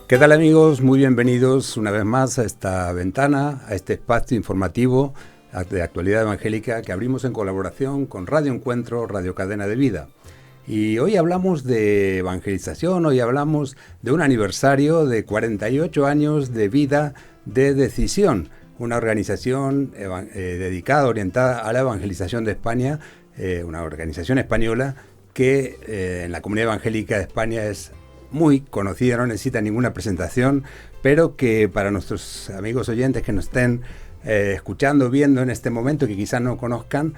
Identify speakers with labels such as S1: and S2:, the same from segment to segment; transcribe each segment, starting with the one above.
S1: ¿Qué tal, amigos? Muy bienvenidos una vez más a esta ventana, a este espacio informativo de actualidad evangélica que abrimos en colaboración con Radio Encuentro, Radio Cadena de Vida. Y hoy hablamos de evangelización, hoy hablamos de un aniversario de 48 años de vida de Decisión, una organización dedicada, orientada a la evangelización de España, una organización española que en la comunidad evangélica de España es muy conocida, no necesita ninguna presentación, pero que para nuestros amigos oyentes que nos estén escuchando, viendo en este momento, que quizás no conozcan,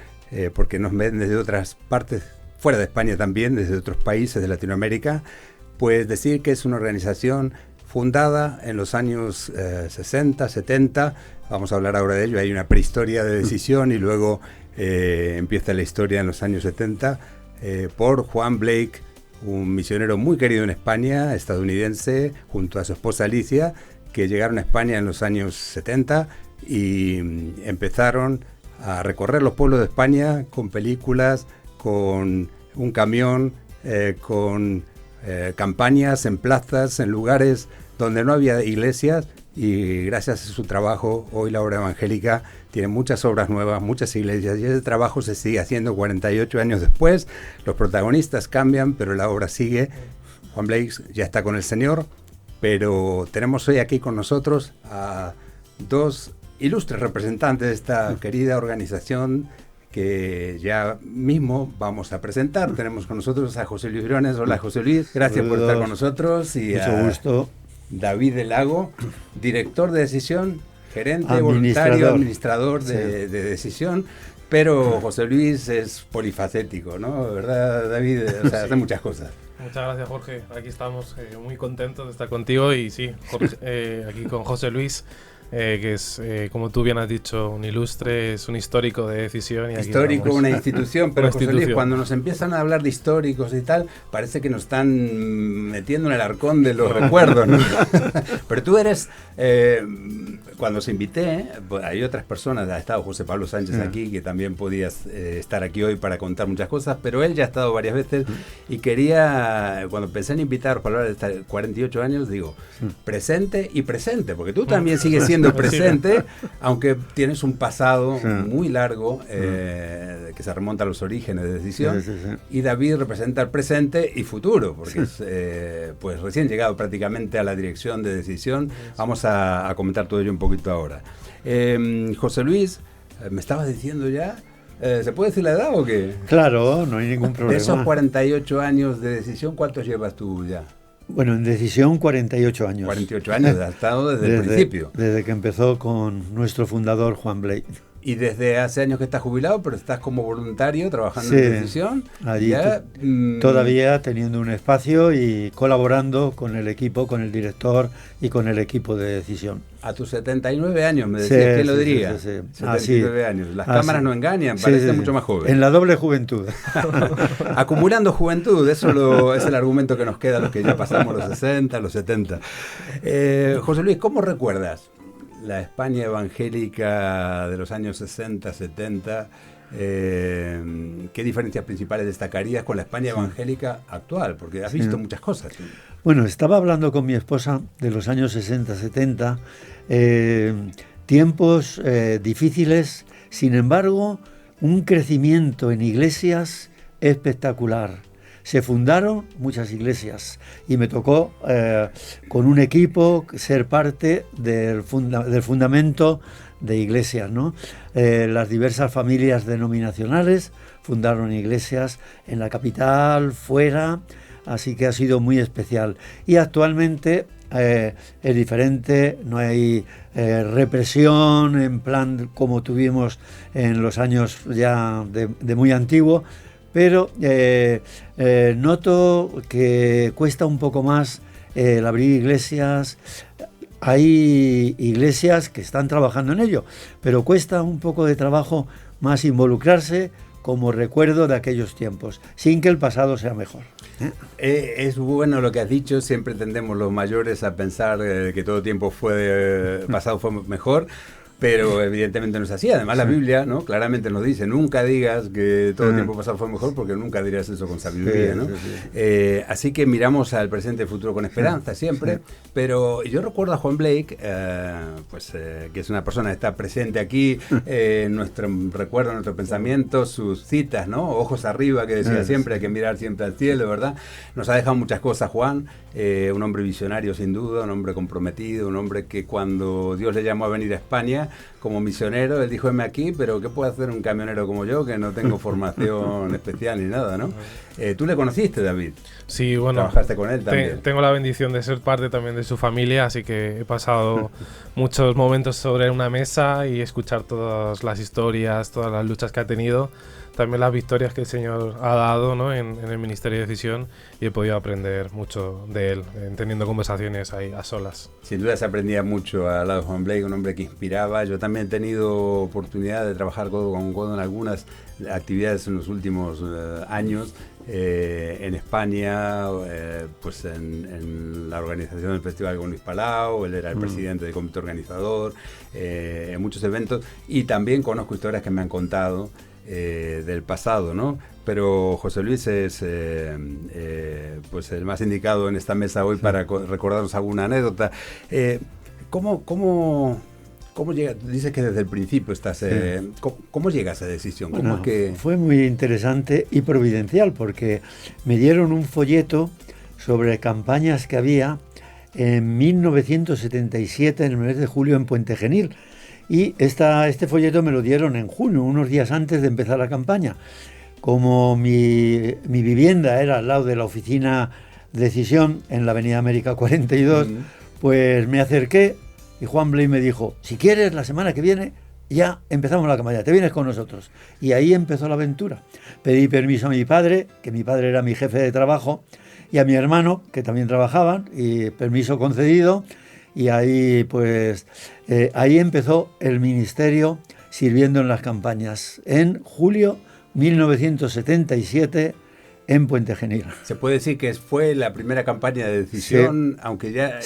S1: porque nos ven desde otras partes, fuera de España también, desde otros países de Latinoamérica, pues decir que es una organización fundada en los años 60, 70, vamos a hablar ahora de ello, hay una prehistoria de Decisión y luego empieza la historia en los años 70, por Juan Blake, un misionero muy querido en España, estadounidense, junto a su esposa Alicia, que llegaron a España en los años 70 y empezaron a recorrer los pueblos de España con películas, con un camión, con campañas en plazas, en lugares donde no había iglesias, y gracias a su trabajo hoy la obra evangélica tiene muchas obras nuevas, muchas iglesias, y ese trabajo se sigue haciendo 48 años después. Los protagonistas cambian, pero la obra sigue. Juan Blake ya está con el Señor, pero tenemos hoy aquí con nosotros a dos ilustres representantes de esta querida organización que ya mismo vamos a presentar. Tenemos con nosotros a José Luis Briones. Hola, José Luis, gracias por estar con nosotros. Y
S2: mucho gusto.
S1: David del Lago, director de Decisión, gerente, voluntario, administrador de Decisión, pero José Luis es polifacético, ¿no? ¿Verdad, David? O sea, hace muchas cosas.
S3: Muchas gracias, Jorge. Aquí estamos muy contentos de estar contigo y sí, Jorge, aquí con José Luis, que es, como tú bien has dicho, un ilustre, es un histórico de Decisión. Y
S1: histórico,
S3: aquí
S1: una institución, pero
S3: una
S1: José
S3: institución.
S1: Luis, cuando nos empiezan a hablar de históricos y tal, parece que nos están metiendo en el arcón de los recuerdos, ¿no? Pero tú eres, cuando os invité, hay otras personas, ha estado José Pablo Sánchez aquí, que también podías estar aquí hoy para contar muchas cosas, pero él ya ha estado varias veces y quería, cuando pensé en invitaros para hablar de estos 48 años, digo, presente y presente, porque tú también sigues siendo presente, aunque tienes un pasado muy largo que se remonta a los orígenes de Decisión, y David representa el presente y futuro, porque es pues recién llegado prácticamente a la dirección de Decisión. Vamos a comentar todo ello un poquito ahora. José Luis, me estabas diciendo ya, ¿se puede decir la edad o qué?
S2: Claro, no hay ningún problema.
S1: De esos 48 años de Decisión, ¿cuántos llevas tú ya?
S2: Bueno, en Decisión 48 años.
S1: 48 años, has estado desde el principio.
S2: Desde que empezó con nuestro fundador Juan Blake.
S1: Y desde hace años que estás jubilado, pero estás como voluntario trabajando en Decisión.
S2: Allí
S1: ya,
S2: todavía teniendo un espacio y colaborando con el equipo, con el director y con el equipo de Decisión.
S1: A tus 79 años, me decías, ¿quién lo diría?
S2: Sí.
S1: 79 años. Las cámaras no engañan, parece mucho más joven.
S2: En la doble juventud.
S1: Acumulando juventud, eso es el argumento que nos queda a los que ya pasamos los 60, los 70. José Luis, ¿cómo recuerdas la España evangélica de los años 60, 70? ¿Qué diferencias principales destacarías con la España evangélica actual? Porque has visto muchas cosas.
S2: Bueno, estaba hablando con mi esposa de los años 60, 70, tiempos difíciles, sin embargo, un crecimiento en iglesias espectacular. Se fundaron muchas iglesias y me tocó con un equipo ser parte del fundamento de iglesias, ¿no? Las diversas familias denominacionales fundaron iglesias en la capital, fuera, así que ha sido muy especial. Y actualmente es diferente, no hay represión en plan como tuvimos en los años ya de muy antiguo, pero noto que cuesta un poco más el abrir iglesias. Hay iglesias que están trabajando en ello, pero cuesta un poco de trabajo más involucrarse como recuerdo de aquellos tiempos, sin que el pasado sea mejor.
S1: Es bueno lo que has dicho, siempre tendemos los mayores a pensar que todo tiempo pasado fue mejor. pero evidentemente no es así. Además, la Biblia, ¿no?, claramente nos dice, nunca digas que todo el tiempo pasado fue mejor, porque nunca dirías eso con sabiduría, ¿no? Así que miramos al presente y el futuro con esperanza siempre, pero yo recuerdo a Juan Blake, que es una persona que está presente aquí, en nuestro recuerdo, en nuestro pensamiento, sus citas, ¿no? Ojos arriba, que decía siempre, hay que mirar siempre al cielo, ¿verdad? Nos ha dejado muchas cosas, Juan, un hombre visionario sin duda, un hombre comprometido, un hombre que cuando Dios le llamó a venir a España como misionero, él dijo, heme aquí, pero ¿qué puede hacer un camionero como yo, que no tengo formación especial ni nada, ¿no? ¿Tú le conociste, David?
S3: Sí, bueno.
S1: ¿Trabajaste con él también?
S3: Tengo la bendición de ser parte también de su familia, así que he pasado muchos momentos sobre una mesa y escuchar todas las historias, todas las luchas que ha tenido, también las victorias que el Señor ha dado, ¿no?, en el Ministerio de Decisión, y he podido aprender mucho de él, teniendo conversaciones ahí a solas.
S1: Sin duda se aprendía mucho al lado de Juan Blake, un hombre que inspiraba. Yo también he tenido oportunidad de trabajar codo con codo en algunas actividades en los últimos años, en España, pues en la organización del Festival con Luis Palau, él era el presidente del comité organizador, en muchos eventos, y también conozco historias que me han contado del pasado, ¿no? Pero José Luis es pues el más indicado en esta mesa hoy para recordarnos alguna anécdota. ¿Cómo llega? Dices que desde el principio estás... ¿cómo llega a esa decisión?
S2: Bueno, fue muy interesante y providencial, porque me dieron un folleto sobre campañas que había en 1977, en el mes de julio, en Puente Genil. Y este folleto me lo dieron en junio, unos días antes de empezar la campaña. Como mi vivienda era al lado de la oficina Decisión, en la Avenida América 42, pues me acerqué y Juan Blake me dijo, si quieres, la semana que viene ya empezamos la campaña, te vienes con nosotros. Y ahí empezó la aventura. Pedí permiso a mi padre, que mi padre era mi jefe de trabajo, y a mi hermano, que también trabajaban, y permiso concedido. Y ahí, pues, ahí empezó el ministerio sirviendo en las campañas, en julio 1977, en Puente Genil.
S1: Se puede decir que fue la primera campaña de Decisión, aunque ya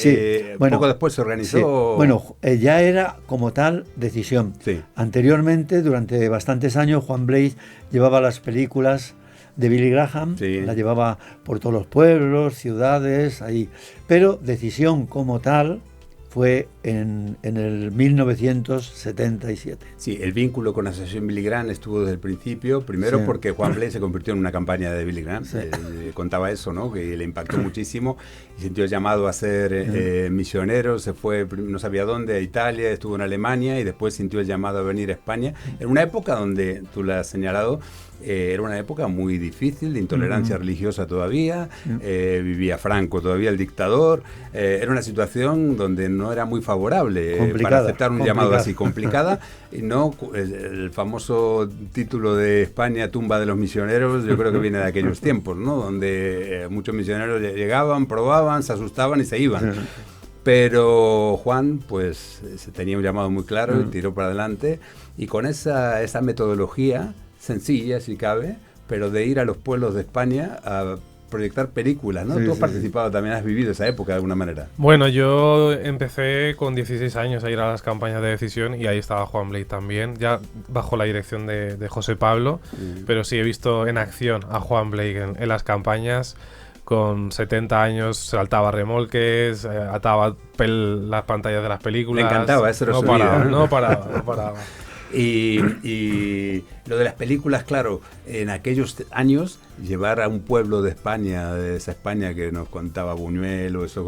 S1: poco después se organizó.
S2: Sí. Bueno, ya era como tal Decisión.
S1: Sí.
S2: Anteriormente, durante bastantes años, Juan Blake llevaba las películas de Billy Graham, la llevaba por todos los pueblos, ciudades, ahí. Pero Decisión como tal fue en el 1977.
S1: Sí, el vínculo con la Asociación Billy Graham estuvo desde el principio, primero porque Juan Blake se convirtió en una campaña de Billy Graham, contaba eso, ¿no?, que le impactó muchísimo, y sintió el llamado a ser misionero, se fue, no sabía dónde, a Italia, estuvo en Alemania, y después sintió el llamado a venir a España, en una época donde, tú la has señalado, era una época muy difícil, de intolerancia religiosa todavía, vivía Franco todavía, el dictador, era una situación donde no era muy favorable para aceptar un llamado así, complicada, y no el famoso título de España, tumba de los misioneros, yo creo que viene de aquellos tiempos, ¿no?, donde muchos misioneros llegaban, probaban, se asustaban y se iban. Pero Juan, pues, tenía un llamado muy claro y tiró para adelante, y con esa metodología sencilla, si cabe, pero de ir a los pueblos de España a proyectar películas, ¿no? Tú has participado también, has vivido esa época de alguna manera.
S3: Bueno, yo empecé con 16 años a ir a las campañas de Decisión, y ahí estaba Juan Blake también, ya bajo la dirección de José Pablo, pero sí he visto en acción a Juan Blake en las campañas. Con 70 años saltaba remolques, ataba las pantallas de las películas.
S1: Me encantaba, eso
S3: no paraba, no paraba.
S1: Y lo de las películas, claro, en aquellos años, llevar a un pueblo de España, de esa España que nos contaba Buñuel, o esa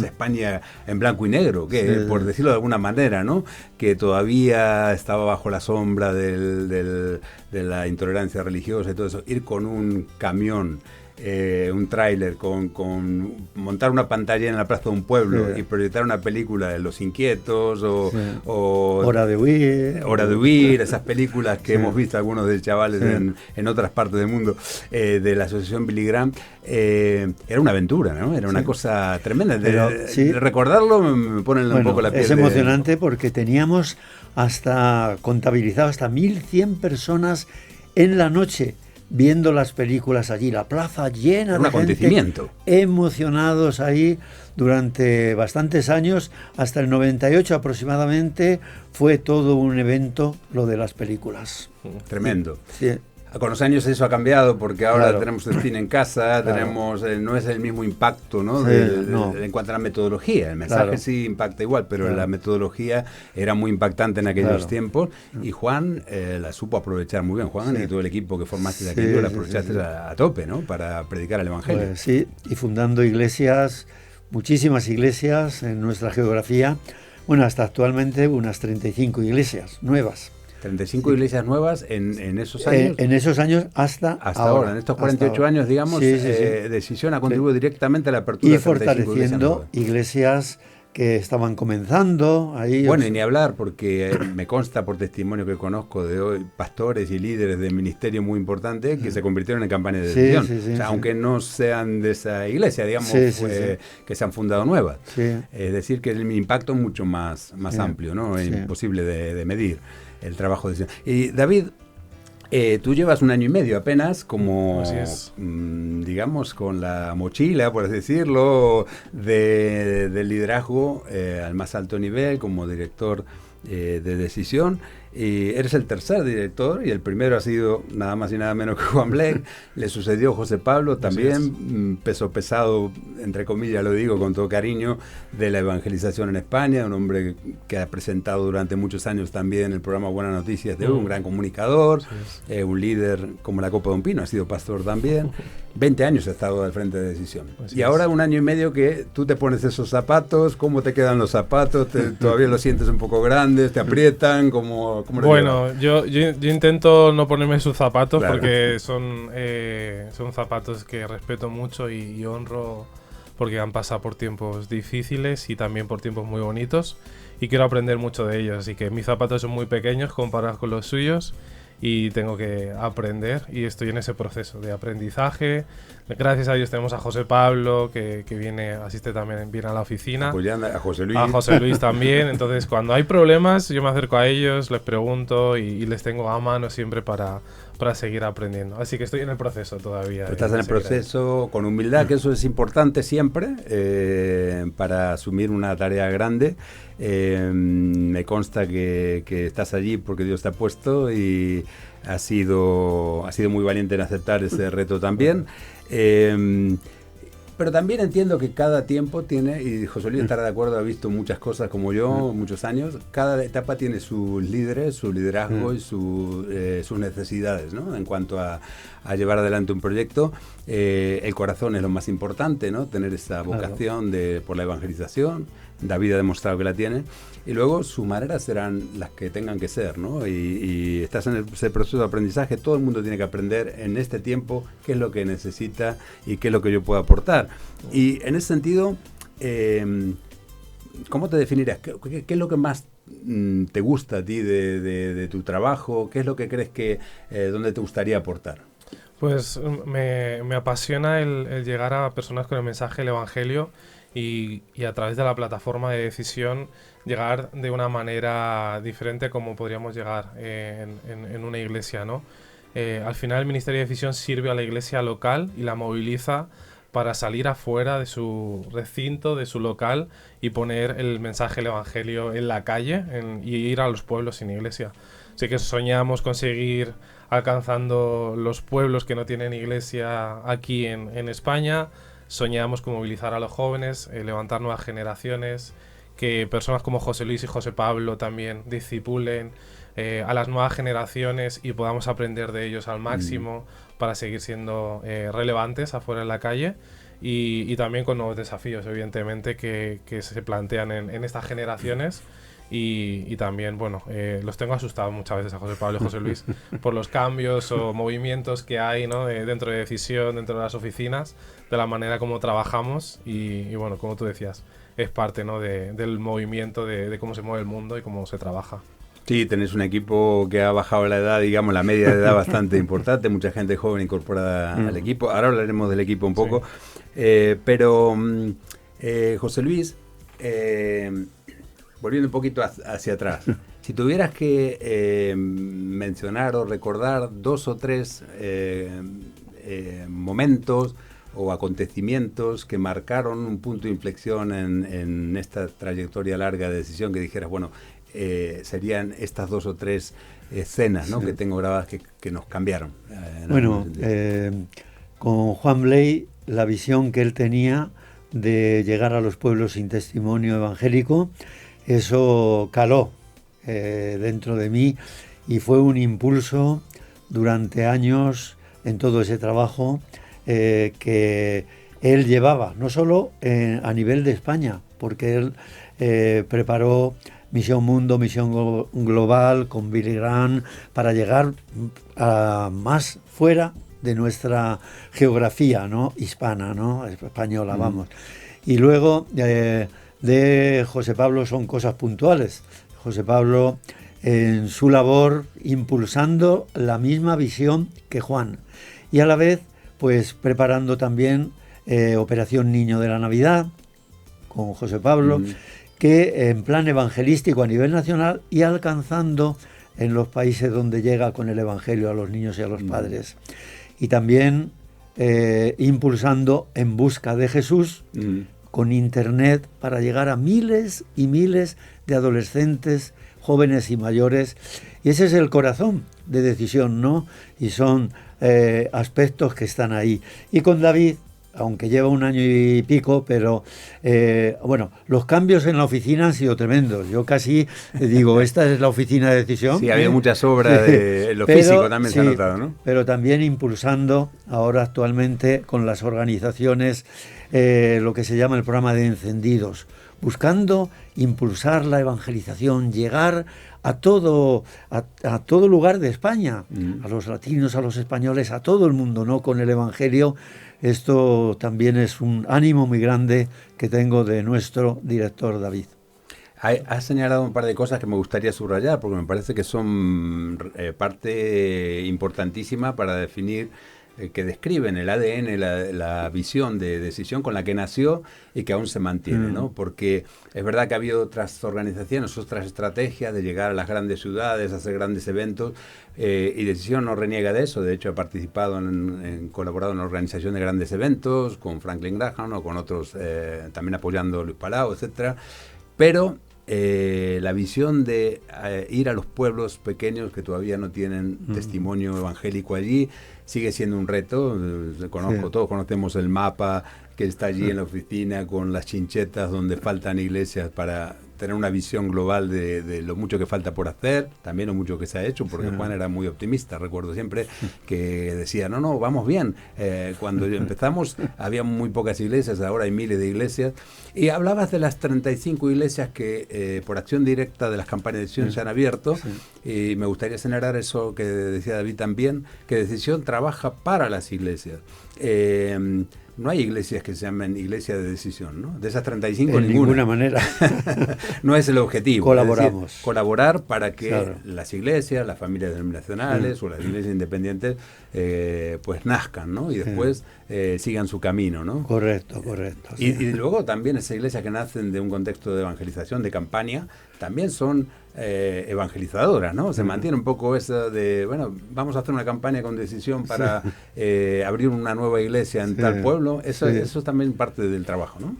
S1: España en blanco y negro, que por decirlo de alguna manera, ¿no?, que todavía estaba bajo la sombra de la intolerancia religiosa y todo eso, ir con un camión, un tráiler, con montar una pantalla en la plaza de un pueblo y proyectar una película de Los Inquietos o
S2: Hora de
S1: Huir, esas películas que hemos visto algunos de chavales en otras partes del mundo, de la Asociación Billy Graham, era una aventura, ¿no? Era una cosa tremenda. De recordarlo me pone un poco la piel.
S2: Es emocionante porque teníamos contabilizado hasta 1.100 personas en la noche viendo las películas allí, la plaza llena de
S1: un acontecimiento.
S2: Gente, emocionados ahí durante bastantes años, hasta el 98 aproximadamente, fue todo un evento lo de las películas.
S1: Tremendo.
S2: Sí.
S1: Con los años eso ha cambiado porque ahora
S2: Claro.
S1: tenemos el cine en casa,
S2: Claro.
S1: tenemos no es el mismo impacto, ¿no?
S2: Sí, no.
S1: En cuanto a la metodología. El mensaje
S2: Claro.
S1: sí impacta igual, pero
S2: Claro.
S1: la metodología era muy impactante en aquellos
S2: Claro.
S1: tiempos y Juan la supo aprovechar muy bien. Juan
S2: Sí.
S1: y todo el equipo que formaste de
S2: Sí,
S1: aquello la
S2: sí,
S1: aprovechaste
S2: sí.
S1: a tope, ¿no? Para predicar el Evangelio.
S2: Pues sí, y fundando iglesias, muchísimas iglesias en nuestra geografía. Bueno, hasta actualmente unas 35 iglesias nuevas.
S1: 35 iglesias nuevas en esos años.
S2: En esos años hasta
S1: ahora, en estos 48 años, digamos,
S2: Sí, sí, sí.
S1: Decisión ha contribuido directamente a la apertura
S2: Y
S1: de 35 iglesias
S2: fortaleciendo
S1: nuevas.
S2: iglesias que estaban comenzando ahí.
S1: Bueno, y ni hablar, porque me consta por testimonio que conozco de hoy pastores y líderes de ministerio muy importantes que se convirtieron en campañas de
S2: Sí,
S1: decisión.
S2: sí, sí,
S1: o sea,
S2: sí.
S1: aunque no sean de esa iglesia, digamos,
S2: Sí, sí, sí.
S1: que se han fundado nuevas.
S2: Sí.
S1: Es decir, que el impacto es mucho más
S2: Sí,
S1: amplio, ¿no? Es
S2: sí.
S1: imposible de medir el trabajo de decisión. Y David, tú llevas 1 año y medio apenas como,
S3: Así es.
S1: digamos, con la mochila, por así decirlo, del liderazgo al más alto nivel como director de decisión. Y eres el tercer director y el primero ha sido nada más y nada menos que Juan Blake. Le sucedió José Pablo también, peso pesado, entre comillas lo digo con todo cariño, de la evangelización en España, un hombre que ha presentado durante muchos años también el programa Buenas Noticias de hoy, un gran comunicador, un líder como la Copa de un Pino, ha sido pastor también. 20 años ha estado al frente de decisión.
S3: Así
S1: Y ahora
S3: es.
S1: 1 año y medio que tú te pones esos zapatos, ¿cómo te quedan los zapatos? ¿Todavía los sientes un poco grandes? ¿Te aprietan? ¿Cómo lo llevas?
S3: Bueno, yo intento no ponerme sus zapatos
S1: Claro.
S3: porque son zapatos que respeto mucho y honro porque han pasado por tiempos difíciles y también por tiempos muy bonitos y quiero aprender mucho de ellos. Así que mis zapatos son muy pequeños comparados con los suyos y tengo que aprender y estoy en ese proceso de aprendizaje. Gracias a Dios tenemos a José Pablo que asiste también viene a la oficina.
S1: Apoyando a José Luis.
S3: A José Luis también. Entonces, cuando hay problemas, yo me acerco a ellos, les pregunto y les tengo a mano siempre para seguir aprendiendo. Así que estoy en el proceso todavía.
S1: Pero estás en el proceso con humildad, que eso es importante siempre para asumir una tarea grande. Me consta que estás allí porque Dios te ha puesto y has sido muy valiente en aceptar ese reto también. Pero también entiendo que cada tiempo tiene, y José Luis estará de acuerdo, ha visto muchas cosas como yo, muchos años, cada etapa tiene sus líderes, su liderazgo y sus necesidades, ¿no? En cuanto a llevar adelante un proyecto, el corazón es lo más importante, ¿no? Tener esa vocación por la evangelización. David ha demostrado que la tiene, y luego sus maneras serán las que tengan que ser, ¿no? Y estás en ese proceso de aprendizaje. Todo el mundo tiene que aprender en este tiempo qué es lo que necesita y qué es lo que yo puedo aportar. Y en ese sentido, ¿cómo te definirías? ¿Qué es lo que más te gusta a ti de tu trabajo? ¿Qué es lo que crees que dónde te gustaría aportar?
S3: Pues me apasiona el llegar a personas con el mensaje del Evangelio y a través de la plataforma de decisión llegar de una manera diferente como podríamos llegar en una iglesia, ¿no? Al final el Ministerio de Decisión sirve a la iglesia local y la moviliza para salir afuera de su recinto, de su local y poner el mensaje del Evangelio en la calle y ir a los pueblos sin iglesia. Así que soñamos conseguir alcanzando los pueblos que no tienen iglesia aquí en España. Soñamos con movilizar a los jóvenes, levantar nuevas generaciones, que personas como José Luis y José Pablo también discipulen a las nuevas generaciones y podamos aprender de ellos al máximo para seguir siendo relevantes afuera en la calle y también con nuevos desafíos, evidentemente, que se plantean en estas generaciones. Y también, bueno, los tengo asustados muchas veces a José Pablo y José Luis por los cambios o movimientos que hay, ¿no? Dentro de decisión, dentro de las oficinas, de la manera como trabajamos y bueno, como tú decías, es parte, ¿no? del movimiento de cómo se mueve el mundo y cómo se trabaja.
S1: Sí, tenés un equipo que ha bajado la edad, digamos, la media de edad bastante importante, mucha gente joven incorporada al equipo. Ahora hablaremos del equipo un poco, pero José Luis, volviendo un poquito hacia atrás, Si tuvieras que mencionar o recordar 2 o 3 momentos o acontecimientos que marcaron un punto de inflexión en esta trayectoria larga de Decisión, que dijeras, bueno, serían estas 2 o 3 escenas, ¿no? Sí. Que tengo grabadas que nos cambiaron.
S2: Bueno, con Juan Blay, la visión que él tenía de llegar a los pueblos sin testimonio evangélico, eso caló dentro de mí y fue un impulso durante años en todo ese trabajo que él llevaba, no solo a nivel de España, porque él preparó Misión Mundo, Misión Global con Billy Graham para llegar a más fuera de nuestra geografía, ¿no? Hispana, ¿no? Española, vamos. Y luego de José Pablo son cosas puntuales. José Pablo en su labor impulsando la misma visión que Juan y a la vez pues preparando también Operación Niño de la Navidad con José Pablo, que en plan evangelístico a nivel nacional y alcanzando en los países donde llega con el evangelio a los niños y a los padres. Y también impulsando En Busca de Jesús con internet para llegar a miles y miles de adolescentes, jóvenes y mayores. Y ese es el corazón de Decisión, ¿no? Y son aspectos que están ahí. Y con David, aunque lleva 1 año y pico, pero bueno, los cambios en la oficina han sido tremendos. Yo casi digo, esta es la oficina de Decisión.
S1: Sí, había muchas obras en lo físico también se ha notado, ¿no?
S2: Pero también impulsando ahora actualmente con las organizaciones lo que se llama el programa de encendidos, buscando impulsar la evangelización, llegar a todo lugar de España, a los latinos, a los españoles, a todo el mundo, ¿no? Con el evangelio. Esto también es un ánimo muy grande que tengo de nuestro director David.
S1: Has señalado un par de cosas que me gustaría subrayar, porque me parece que son parte importantísima para definir, que describen el ADN, la visión de Decisión con la que nació y que aún se mantiene, ¿no? Porque es verdad que ha habido otras organizaciones, otras estrategias de llegar a las grandes ciudades, hacer grandes eventos, y Decisión no reniega de eso. De hecho, ha participado, colaborado en la organización de grandes eventos, con Franklin Graham o con otros, también apoyando a Luis Palau, etcétera. Pero la visión de ir a los pueblos pequeños que todavía no tienen testimonio evangélico allí sigue siendo un reto. Todos conocemos el mapa que está allí en la oficina con las chinchetas donde faltan iglesias para tener una visión global de lo mucho que falta por hacer, también lo mucho que se ha hecho, porque Juan era muy optimista. Recuerdo siempre que decía, no, vamos bien. Cuando empezamos había muy pocas iglesias, ahora hay miles de iglesias. Y hablabas de las 35 iglesias que por acción directa de las campañas de Decisión se han abierto, y me gustaría señalar eso que decía David también, que Decisión trabaja para las iglesias. No hay iglesias que se llamen iglesia de Decisión, ¿no? De esas 35,
S2: en ninguna manera.
S1: No es el objetivo.
S2: Colaboramos.
S1: Es decir, colaborar para que las iglesias, las familias denominacionales o las iglesias independientes pues nazcan, ¿no? Y después sigan su camino, ¿no?
S2: Correcto.
S1: Y luego también esas iglesias que nacen de un contexto de evangelización, de campaña, también son evangelizadoras, ¿no? Se mantiene un poco eso de, bueno, vamos a hacer una campaña con Decisión para abrir una nueva iglesia en tal pueblo. Eso es también parte del trabajo, ¿no?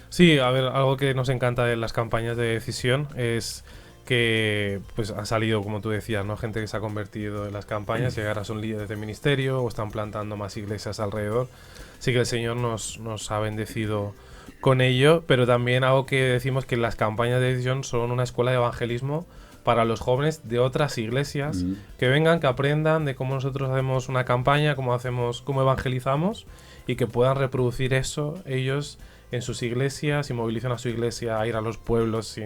S3: Sí, a ver, algo que nos encanta de las campañas de Decisión es que pues ha salido, como tú decías, ¿no? Gente que se ha convertido en las campañas y ahora son líderes de ministerio o están plantando más iglesias alrededor. Sí que el Señor nos ha bendecido con ello, pero también algo que decimos que las campañas de Decisión son una escuela de evangelismo para los jóvenes de otras iglesias que vengan, que aprendan de cómo nosotros hacemos una campaña, cómo evangelizamos, y que puedan reproducir eso ellos en sus iglesias y movilicen a su iglesia a ir a los pueblos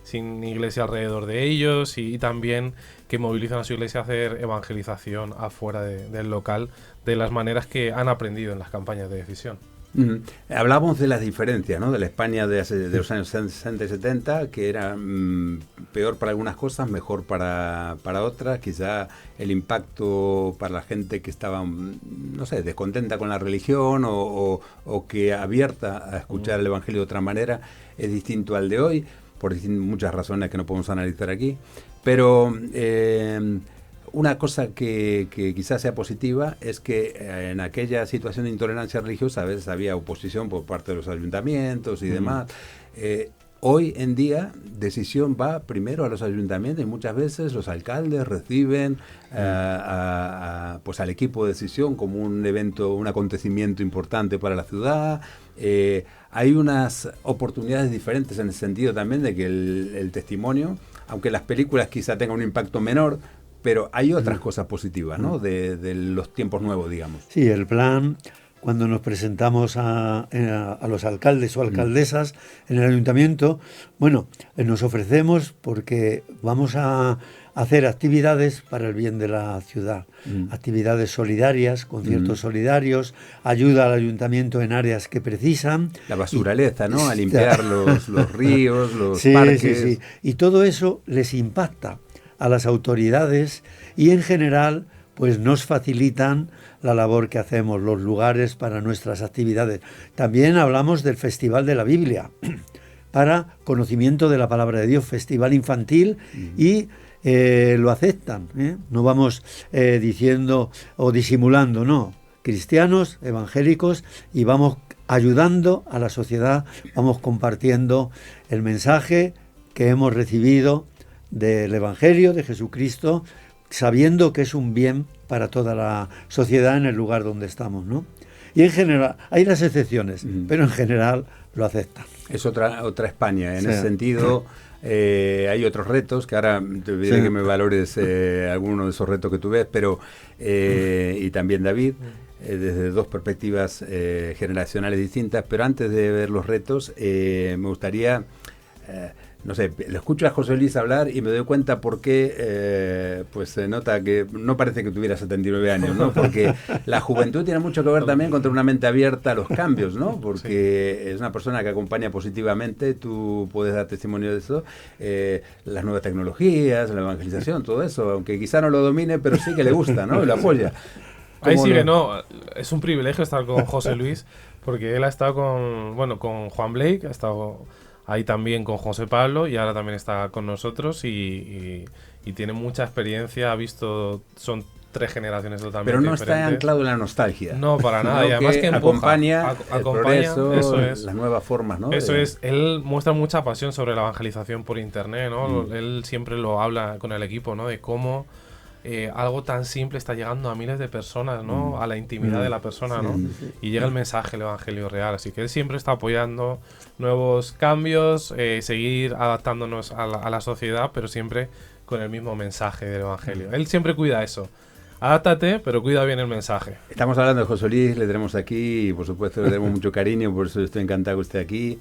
S3: sin iglesia alrededor de ellos, y también que movilicen a su iglesia a hacer evangelización afuera del local de las maneras que han aprendido en las campañas de Decisión.
S1: Hablamos de las diferencias, ¿no? De la España de los años 60 y 70, que era peor para algunas cosas, mejor para otras. Quizá el impacto para la gente que estaba, no sé, descontenta con la religión o que abierta a escuchar el Evangelio de otra manera es distinto al de hoy. por muchas razones que no podemos analizar aquí. Pero una cosa que quizás sea positiva es que en aquella situación de intolerancia religiosa a veces había oposición por parte de los ayuntamientos y demás. Hoy en día, decisión va primero a los ayuntamientos y muchas veces los alcaldes reciben pues al equipo de decisión como un evento, un acontecimiento importante para la ciudad. Hay unas oportunidades diferentes en el sentido también de que el testimonio, aunque las películas quizá tengan un impacto menor, pero hay otras cosas positivas, ¿no? De los tiempos nuevos, digamos.
S2: Sí, el plan... Cuando nos presentamos a los alcaldes o alcaldesas en el ayuntamiento, bueno, nos ofrecemos porque vamos a hacer actividades para el bien de la ciudad, actividades solidarias, conciertos solidarios, ayuda al ayuntamiento en áreas que precisan.
S1: La basuraleza, ¿no? A limpiar los ríos, los parques.
S2: Sí. Y todo eso les impacta a las autoridades y en general pues nos facilitan la labor que hacemos, los lugares para nuestras actividades. También hablamos del Festival de la Biblia, para conocimiento de la palabra de Dios, festival infantil, y lo aceptan, ¿eh? No vamos diciendo o disimulando, no. Cristianos, evangélicos, y vamos ayudando a la sociedad, vamos compartiendo el mensaje que hemos recibido del Evangelio de Jesucristo, sabiendo que es un bien para toda la sociedad en el lugar donde estamos, ¿no? Y en general, hay las excepciones, pero en general lo aceptan.
S1: Es otra España, en ese sentido. Hay otros retos, que ahora te pediré que me valores alguno de esos retos que tú ves, pero y también David, desde dos perspectivas generacionales distintas, pero antes de ver los retos, me gustaría... no sé, lo escucho a José Luis hablar y me doy cuenta por qué pues se nota que no parece que tuviera 79 años, ¿no? Porque la juventud tiene mucho que ver también con tener una mente abierta a los cambios, ¿no? Porque es una persona que acompaña positivamente, tú puedes dar testimonio de eso, las nuevas tecnologías, la evangelización, todo eso, aunque quizá no lo domine, pero sí que le gusta, ¿no? Y lo apoya.
S3: Ahí sí que no, es un privilegio estar con José Luis, porque él ha estado con Juan Blake, ha estado... ahí también con José Pablo y ahora también está con nosotros y tiene mucha experiencia, ha visto, son 3 generaciones totalmente
S1: diferentes. Pero no
S3: diferentes.
S1: Está anclado en la nostalgia.
S3: No, para nada, y además que
S1: acompaña el progreso,
S3: eso es.
S1: las nuevas formas, ¿no?
S3: Eso es, él muestra mucha pasión sobre la evangelización por internet, ¿no? Él siempre lo habla con el equipo, ¿no? De cómo algo tan simple está llegando a miles de personas, ¿no? A la intimidad de la persona, ¿no? Y llega el mensaje, el evangelio real. Así que él siempre está apoyando nuevos cambios, seguir adaptándonos a la sociedad, pero siempre con el mismo mensaje del evangelio. Él siempre cuida eso. Adáptate, pero cuida bien el mensaje.
S1: Estamos hablando de José Luis, le tenemos aquí y por supuesto le tenemos mucho cariño, por eso estoy encantado que esté aquí.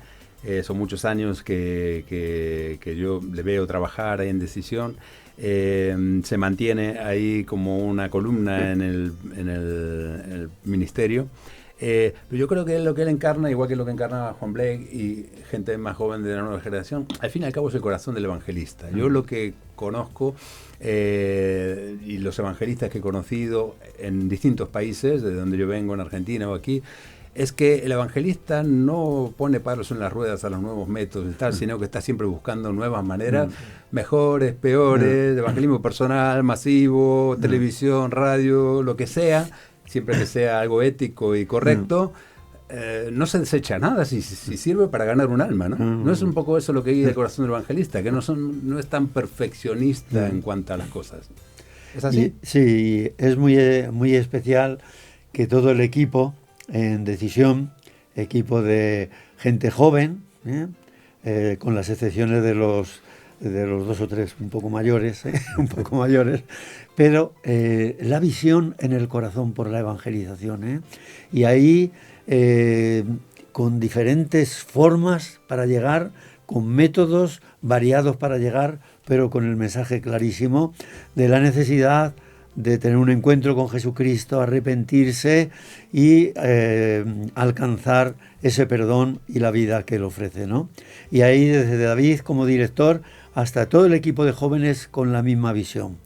S1: Son muchos años que yo le veo trabajar ahí en Decisión. Se mantiene ahí como una columna en el ministerio. Pero yo creo que lo que él encarna, igual que lo que encarnaba Juan Blake y gente más joven de la nueva generación, al fin y al cabo es el corazón del evangelista. Yo lo que conozco y los evangelistas que he conocido en distintos países, de donde yo vengo, en Argentina o aquí, es que el evangelista no pone palos en las ruedas a los nuevos métodos y tal, sino que está siempre buscando nuevas maneras, mejores, peores, evangelismo personal, masivo, televisión, radio, lo que sea, siempre que sea algo ético y correcto. No se desecha nada si sirve para ganar un alma, ¿no? No es un poco eso lo que guía el corazón del evangelista, que no es tan perfeccionista en cuanto a las cosas. ¿Es así?
S2: Sí, es muy especial que todo el equipo en Decisión, equipo de gente joven, con las excepciones de los 2 o 3 un poco mayores, pero la visión en el corazón por la evangelización, y ahí con diferentes formas para llegar, con métodos variados para llegar, pero con el mensaje clarísimo de la necesidad de tener un encuentro con Jesucristo, arrepentirse y alcanzar ese perdón y la vida que Él ofrece, ¿no? Y ahí desde David como director hasta todo el equipo de jóvenes con la misma visión,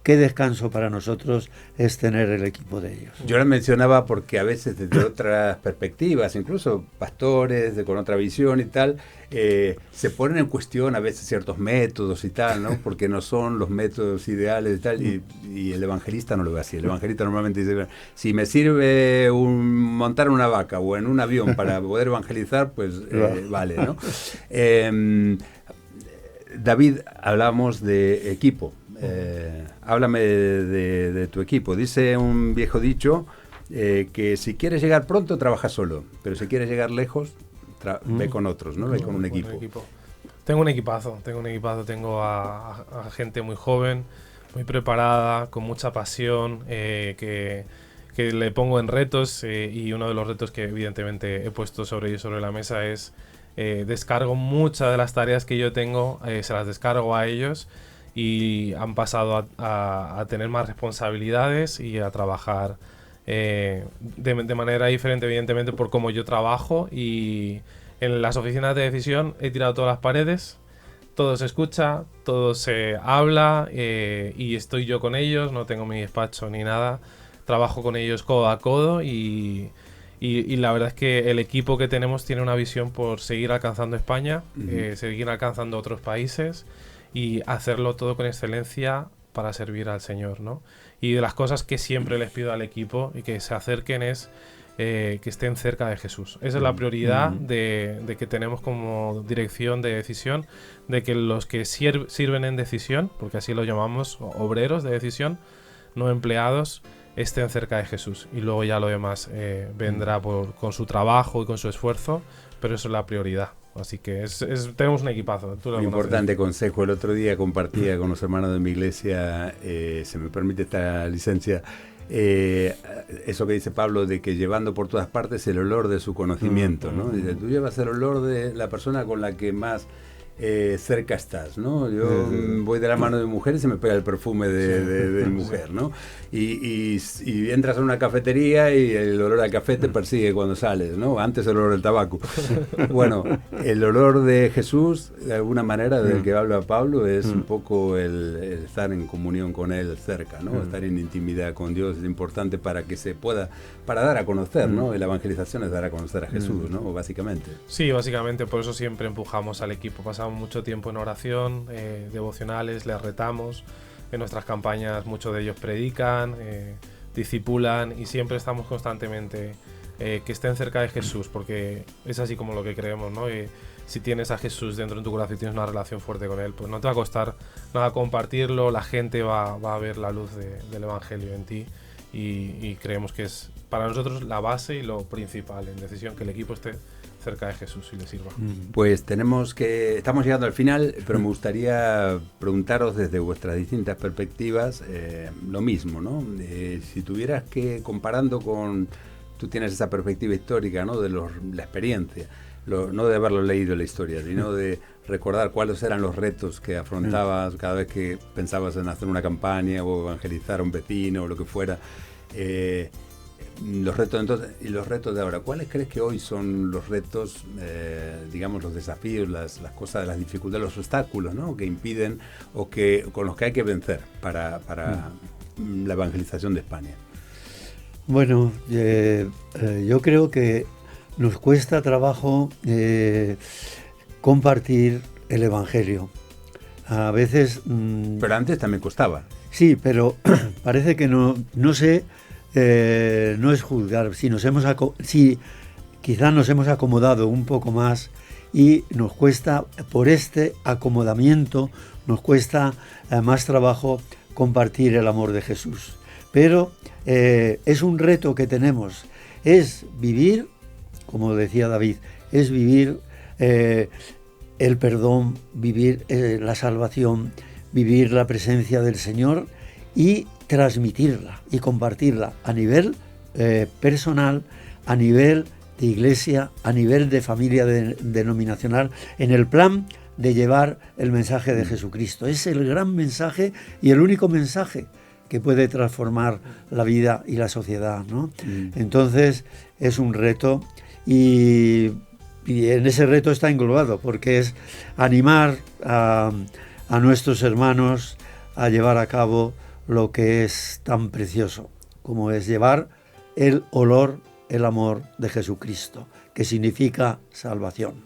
S2: qué descanso para nosotros es tener el equipo de ellos.
S1: Yo les mencionaba porque a veces desde otras perspectivas, incluso pastores con otra visión y tal, se ponen en cuestión a veces ciertos métodos y tal, ¿no? Porque no son los métodos ideales y tal, y el evangelista no lo ve así. El evangelista normalmente dice, si me sirve montar una vaca o en un avión para poder evangelizar, pues vale, ¿no? David, hablamos de equipo. Háblame de tu equipo. Dice un viejo dicho que si quieres llegar pronto, trabaja solo, pero si quieres llegar lejos, ve con otros, ¿no? Ve con un equipo.
S3: Tengo un equipazo, tengo a gente muy joven, muy preparada, con mucha pasión, que le pongo en retos, y uno de los retos que evidentemente he puesto sobre ellos sobre la mesa es descargo muchas de las tareas que yo tengo, se las descargo a ellos, y han pasado a tener más responsabilidades y a trabajar de manera diferente, evidentemente, por cómo yo trabajo. Y en las oficinas de decisión he tirado todas las paredes, todo se escucha, todo se habla, y estoy yo con ellos, no tengo mi despacho ni nada, trabajo con ellos codo a codo, y la verdad es que el equipo que tenemos tiene una visión por seguir alcanzando España, seguir alcanzando otros países y hacerlo todo con excelencia para servir al Señor, ¿no? Y de las cosas que siempre les pido al equipo y que se acerquen es que estén cerca de Jesús. Esa es la prioridad de que tenemos como dirección de decisión, de que los que sirven en decisión, porque así lo llamamos, obreros de decisión, no empleados, estén cerca de Jesús. Y luego ya lo demás vendrá con su trabajo y con su esfuerzo, pero eso es la prioridad. Así que tenemos un equipazo.
S1: Un importante consejo. El otro día compartía con los hermanos de mi iglesia, se me permite esta licencia, eso que dice Pablo, de que llevando por todas partes el olor de su conocimiento, ¿no? Dice, tú llevas el olor de la persona con la que más cerca estás, ¿no? Yo voy de la mano de mi mujer y se me pega el perfume de mi mujer, ¿no? Y entras a una cafetería y el olor al café te persigue cuando sales, ¿no? Antes el olor del tabaco. Bueno, el olor de Jesús, de alguna manera, del que habla Pablo, es un poco el estar en comunión con Él cerca, ¿no? Estar en intimidad con Dios es importante para que se pueda, para dar a conocer, ¿no? Y la evangelización es dar a conocer a Jesús, ¿no? Básicamente.
S3: Sí, básicamente, por eso siempre empujamos al equipo. Pasamos mucho tiempo en oración, devocionales, les retamos. En nuestras campañas muchos de ellos predican, discipulan, y siempre estamos constantemente que estén cerca de Jesús, porque es así como lo que creemos, ¿no? Si tienes a Jesús dentro de tu corazón y tienes una relación fuerte con Él, pues no te va a costar nada compartirlo, la gente va a ver la luz del Evangelio en ti, y creemos que es para nosotros la base y lo principal en decisión, que el equipo esté cerca de Jesús y le sirva.
S1: Pues estamos llegando al final, pero me gustaría preguntaros desde vuestras distintas perspectivas lo mismo, ¿no? Si tuvieras que, comparando con, tú tienes esa perspectiva histórica, ¿no? De la experiencia, no de haberlo leído la historia, sino de recordar cuáles eran los retos que afrontabas cada vez que pensabas en hacer una campaña o evangelizar a un vecino o lo que fuera. Los retos entonces y los retos de ahora, ¿cuáles crees que hoy son los retos, digamos, los desafíos, las cosas, las dificultades, los obstáculos, ¿no? que impiden o con los que hay que vencer para la evangelización de España?
S2: Bueno, yo creo que nos cuesta trabajo compartir el Evangelio. A veces...
S1: pero antes también costaba.
S2: Sí, pero parece que no sé... no es juzgar, si quizás nos hemos acomodado un poco más y nos cuesta, por este acomodamiento, nos cuesta más trabajo compartir el amor de Jesús. Pero es un reto que tenemos, es vivir, como decía David, es vivir el perdón, vivir la salvación, vivir la presencia del Señor y transmitirla y compartirla a nivel personal, a nivel de iglesia, a nivel de familia denominacional, en el plan de llevar el mensaje de Jesucristo. Es el gran mensaje y el único mensaje que puede transformar la vida y la sociedad, ¿no? Entonces es un reto y en ese reto está englobado, porque es animar a nuestros hermanos a llevar a cabo lo que es tan precioso, como es llevar el olor, el amor de Jesucristo, que significa salvación.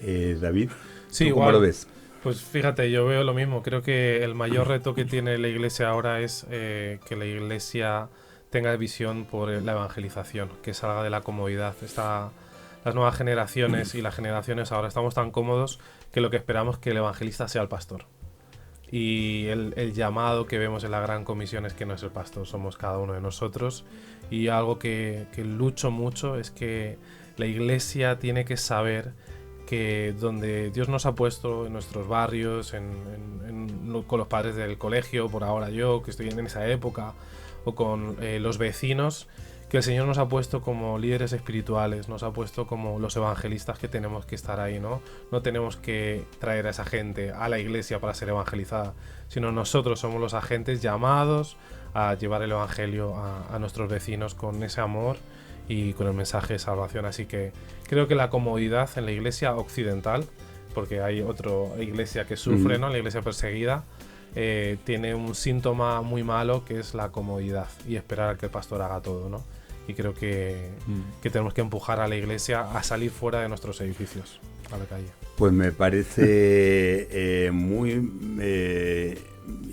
S1: David,
S3: sí,
S1: ¿cómo lo ves?
S3: Pues fíjate, yo veo lo mismo. Creo que el mayor reto que tiene la Iglesia ahora es que la Iglesia tenga visión por la evangelización, que salga de la comodidad. Las nuevas generaciones y las generaciones ahora estamos tan cómodos que lo que esperamos es que el evangelista sea el pastor. Y el llamado que vemos en la Gran Comisión es que no es el pastor, somos cada uno de nosotros. Y algo que lucho mucho es que la Iglesia tiene que saber que donde Dios nos ha puesto en nuestros barrios, con los padres del colegio, por ahora yo, que estoy en esa época, o con los vecinos, que el Señor nos ha puesto como líderes espirituales, nos ha puesto como los evangelistas que tenemos que estar ahí, ¿no? No tenemos que traer a esa gente a la iglesia para ser evangelizada, sino nosotros somos los agentes llamados a llevar el evangelio a nuestros vecinos con ese amor y con el mensaje de salvación. Así que creo que la comodidad en la iglesia occidental, porque hay otra iglesia que sufre, ¿no? La iglesia perseguida, tiene un síntoma muy malo, que es la comodidad y esperar a que el pastor haga todo, ¿no? Y creo que tenemos que empujar a la iglesia a salir fuera de nuestros edificios, a la calle.
S1: Pues me parece muy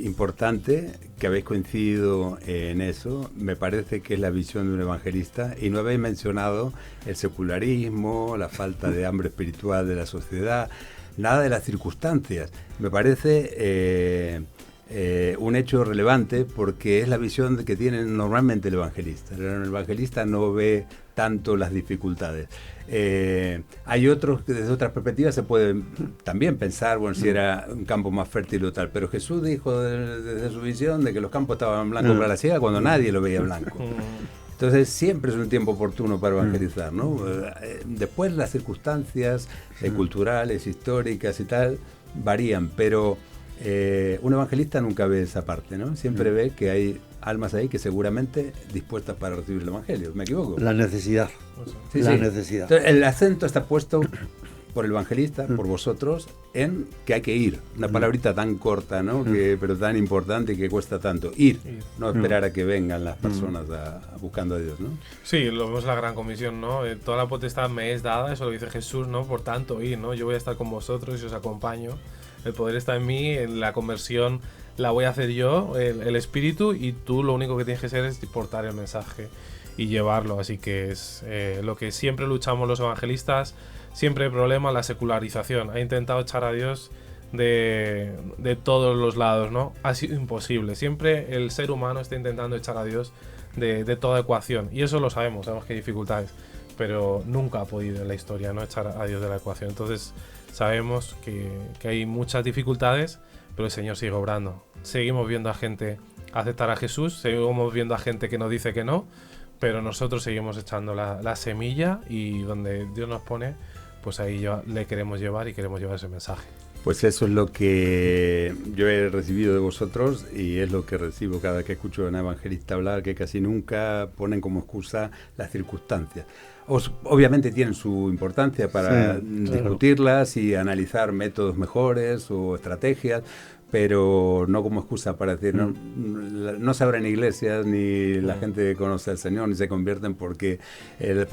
S1: importante que habéis coincidido en eso. Me parece que es la visión de un evangelista, y no habéis mencionado el secularismo, la falta de hambre espiritual de la sociedad, nada de las circunstancias. Me parece un hecho relevante, porque es la visión que tiene normalmente el evangelista. El evangelista no ve tanto las dificultades. Hay otros que desde otras perspectivas se pueden también pensar, bueno, si era un campo más fértil o tal, pero Jesús dijo desde su visión de que los campos estaban blancos para la ciega cuando nadie lo veía blanco. Entonces siempre es un tiempo oportuno para evangelizar, ¿no? Después las circunstancias culturales, históricas y tal varían, pero un evangelista nunca ve esa parte, ¿no? Siempre ve que hay almas ahí que seguramente dispuestas para recibir el evangelio. ¿Me equivoco?
S2: La necesidad.
S1: Sí,
S2: la
S1: sí.
S2: necesidad.
S1: Entonces, el acento está puesto por el evangelista, por vosotros, en que hay que ir. Una palabrita tan corta, ¿no? Pero tan importante y que cuesta tanto. Ir. No esperar a que vengan las personas buscando a Dios, ¿no?
S3: Sí, lo vemos en la Gran Comisión, ¿no? Toda la potestad me es dada, eso lo dice Jesús, ¿no? Por tanto, ir, ¿no? Yo voy a estar con vosotros y os acompaño. El poder está en mí, en la conversión la voy a hacer yo, el espíritu, y tú lo único que tienes que hacer es portar el mensaje y llevarlo. Así que es lo que siempre luchamos los evangelistas. Siempre hay problema, la secularización. Ha intentado echar a Dios de todos los lados, ¿no? Ha sido imposible. Siempre el ser humano está intentando echar a Dios de toda ecuación. Y eso lo sabemos que hay dificultades. Pero nunca ha podido en la historia, ¿no? Echar a Dios de la ecuación. Entonces sabemos que hay muchas dificultades, pero el Señor sigue obrando. Seguimos viendo a gente aceptar a Jesús, seguimos viendo a gente que nos dice que no, pero nosotros seguimos echando la semilla, y donde Dios nos pone, pues ahí le queremos llevar y queremos llevar ese mensaje.
S1: Pues eso es lo que yo he recibido de vosotros, y es lo que recibo cada vez que escucho a un evangelista hablar, que casi nunca ponen como excusa las circunstancias. Obviamente tienen su importancia para discutirlas y analizar métodos mejores o estrategias, pero no como excusa para decir no se abren iglesias, ni la gente conoce al Señor, ni se convierten por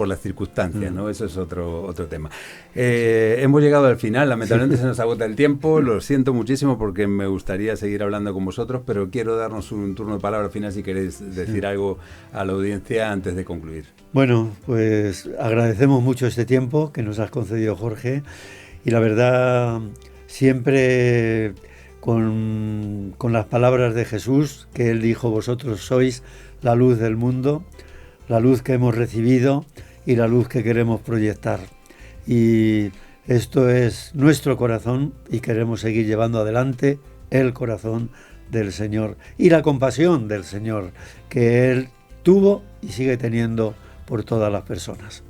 S1: las circunstancias, ¿no? Eso es otro tema. Hemos llegado al final, lamentablemente se nos agota el tiempo, lo siento muchísimo porque me gustaría seguir hablando con vosotros, pero quiero darnos un turno de palabra final si queréis decir algo a la audiencia antes de concluir.
S2: Bueno, pues agradecemos mucho este tiempo que nos has concedido, Jorge, y la verdad siempre con las palabras de Jesús, que Él dijo: vosotros sois la luz del mundo, la luz que hemos recibido y la luz que queremos proyectar. Y esto es nuestro corazón, y queremos seguir llevando adelante el corazón del Señor y la compasión del Señor que Él tuvo y sigue teniendo por todas las personas.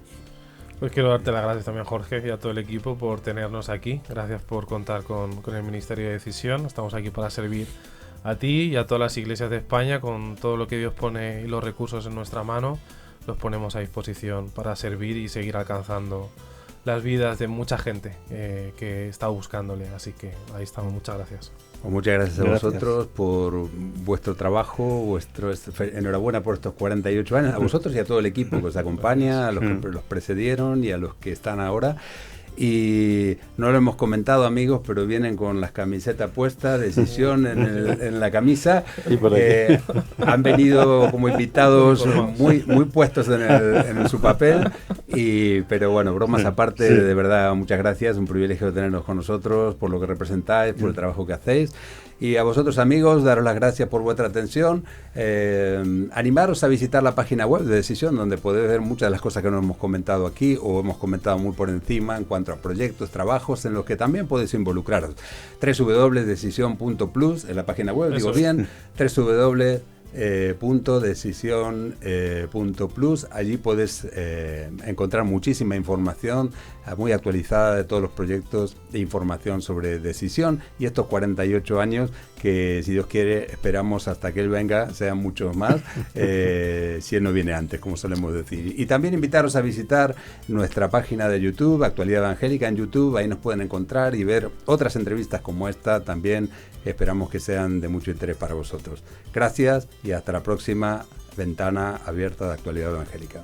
S3: Pues quiero darte las gracias también, Jorge, y a todo el equipo por tenernos aquí. Gracias por contar con el Ministerio de Decisión. Estamos aquí para servir a ti y a todas las iglesias de España. Con todo lo que Dios pone y los recursos en nuestra mano, los ponemos a disposición para servir y seguir alcanzando las vidas de mucha gente que está buscándole. Así que ahí estamos, muchas gracias.
S1: Pues muchas gracias a vosotros por vuestro trabajo, enhorabuena por estos 48 años, a vosotros y a todo el equipo que os acompaña, a los que los precedieron y a los que están ahora. Y no lo hemos comentado, amigos, pero vienen con las camisetas puestas, Decisión en la camisa. Han venido como invitados muy puestos en su papel. Pero bueno, bromas aparte, de verdad, muchas gracias. Un privilegio tenerlos con nosotros, por lo que representáis, por el trabajo que hacéis. Y a vosotros, amigos, daros las gracias por vuestra atención. Animaros a visitar la página web de Decisión, donde podéis ver muchas de las cosas que no hemos comentado aquí o hemos comentado muy por encima en cuanto a proyectos, trabajos en los que también podéis involucraros. www.decisión.plus en la página web, digo bien, www.decisión.plus. Allí puedes encontrar muchísima información muy actualizada de todos los proyectos e información sobre Decisión y estos 48 años que, si Dios quiere, esperamos hasta que Él venga, sean muchos más, si Él no viene antes, como solemos decir. Y también invitaros a visitar nuestra página de YouTube, Actualidad Evangélica en YouTube. Ahí nos pueden encontrar y ver otras entrevistas como esta también. Esperamos que sean de mucho interés para vosotros. Gracias y hasta la próxima ventana abierta de Actualidad Evangélica.